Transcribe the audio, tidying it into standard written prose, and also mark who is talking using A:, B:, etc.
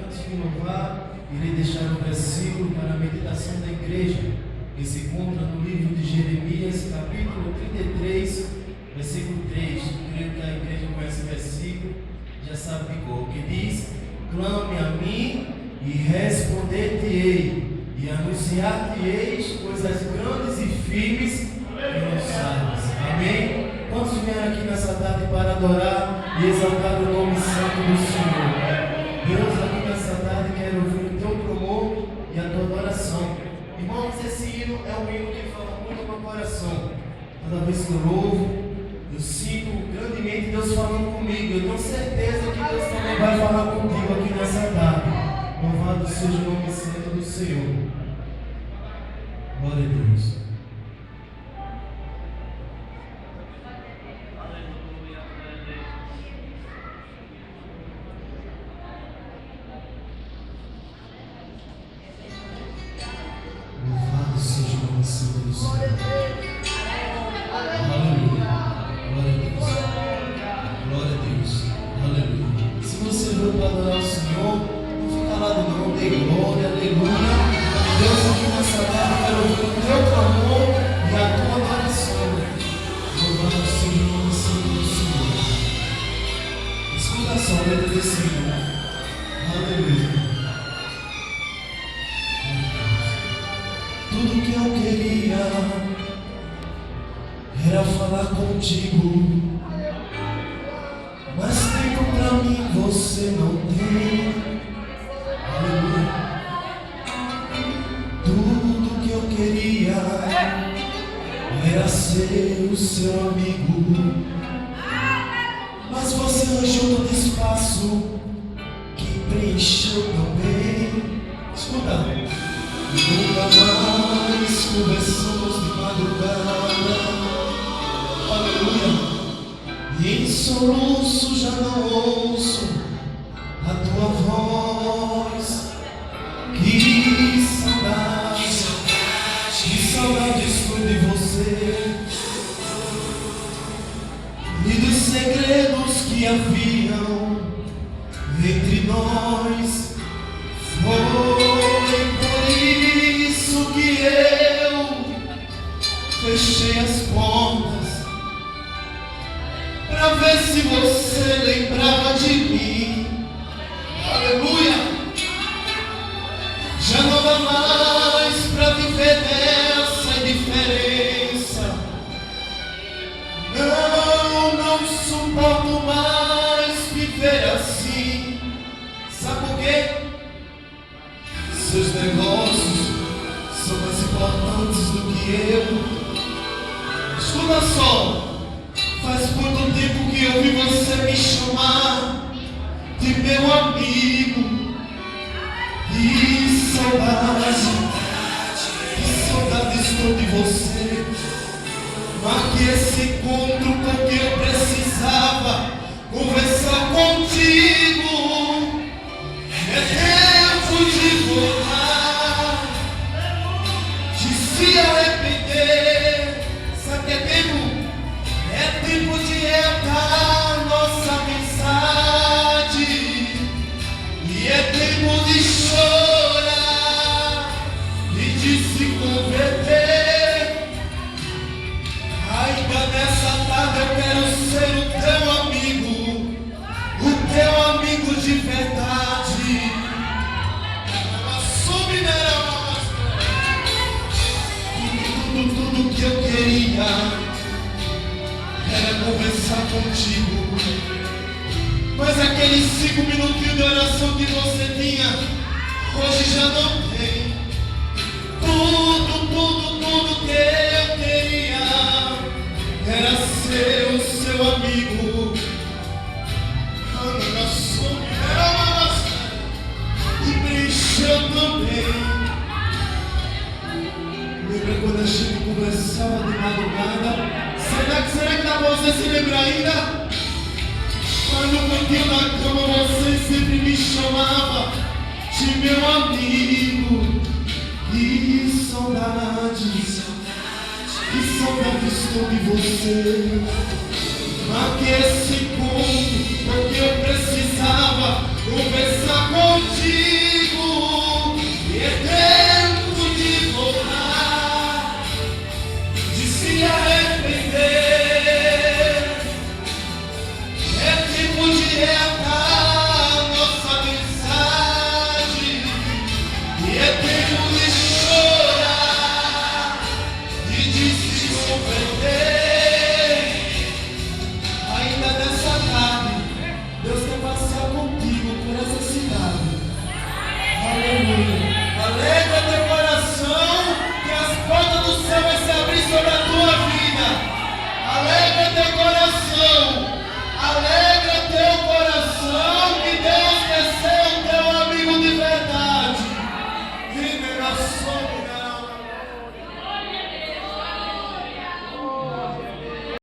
A: Antes de louvar, irei deixar um versículo para a meditação da igreja, que se encontra no livro de Jeremias, capítulo 33, versículo 3. Creio que a igreja conhece o versículo, já sabe de cor, que diz: clame a mim e responder-te-ei, e anunciar-te-eis coisas grandes e firmes que não sabes. Amém? Quantos vieram aqui nessa tarde para adorar e exaltar o nome santo do Senhor? Deus, aqui nessa tarde quer ouvir o teu clamor e a tua adoração. Irmãos, esse hino é um hino que fala muito no meu coração. Toda vez que eu louvo, eu sinto grandemente Deus falando comigo. Eu tenho certeza que Deus também vai falar contigo aqui nessa tarde. Louvado seja o nome santo do Senhor. Glória a Deus. Louvado seja o nome santo do Senhor. Aleluia. Glória a Deus. Glória a Deus. Aleluia. Se você veio para adorar o Senhor, não fica calado não, dê glória, aleluia. Deus aqui nessa tarde quer ouvir o teu clamor e a tua adoração. Louvado seja o nome santo do Senhor. Escuta só a letra desse hino. Aleluia. Tudo que eu queria era falar contigo, mas tempo pra mim você não tem. Aleluia. Tudo que eu queria era ser o seu amigo, mas você arranjou todo espaço que preencheu também. Escuta. Nunca mais conversamos de madrugada. Aleluia. E em soluço já não ouço a tua voz. Que saudade estou de você e dos segredos que haviam entre nós. Foi por isso que eu fechei as portas, pra ver se você lembrava de mim. Aleluia. Já não dá mais pra viver dessa indiferença. Não suporto mais viver assim. Sabe por quê? Seus negócios são mais importantes do que eu. Escuta só, faz muito tempo que eu vi você me chamar de meu amigo. Que saudade estou de você. Marque esse encontro porque eu precisava conversar contigo. É tempo de voltar, de se arrepender. Sabe o que é tempo? É tempo de reatar nossa amizade. E é tempo de chorar e de se converter. Ainda nessa tarde eu quero ser o teu amigo, o teu amigo de verdade. Tudo que eu queria era conversar contigo, mas aqueles 5 minutinhos de oração que você tinha, hoje já não tem. Tudo que eu queria era ser o seu amigo. E preencheu também. Lembra quando a gente conversava de madrugada? Será que dá pra você se lembrar ainda? Mas no cantinho da cama você sempre me chamava de meu amigo. Que saudade estou de você. Marque esse encontro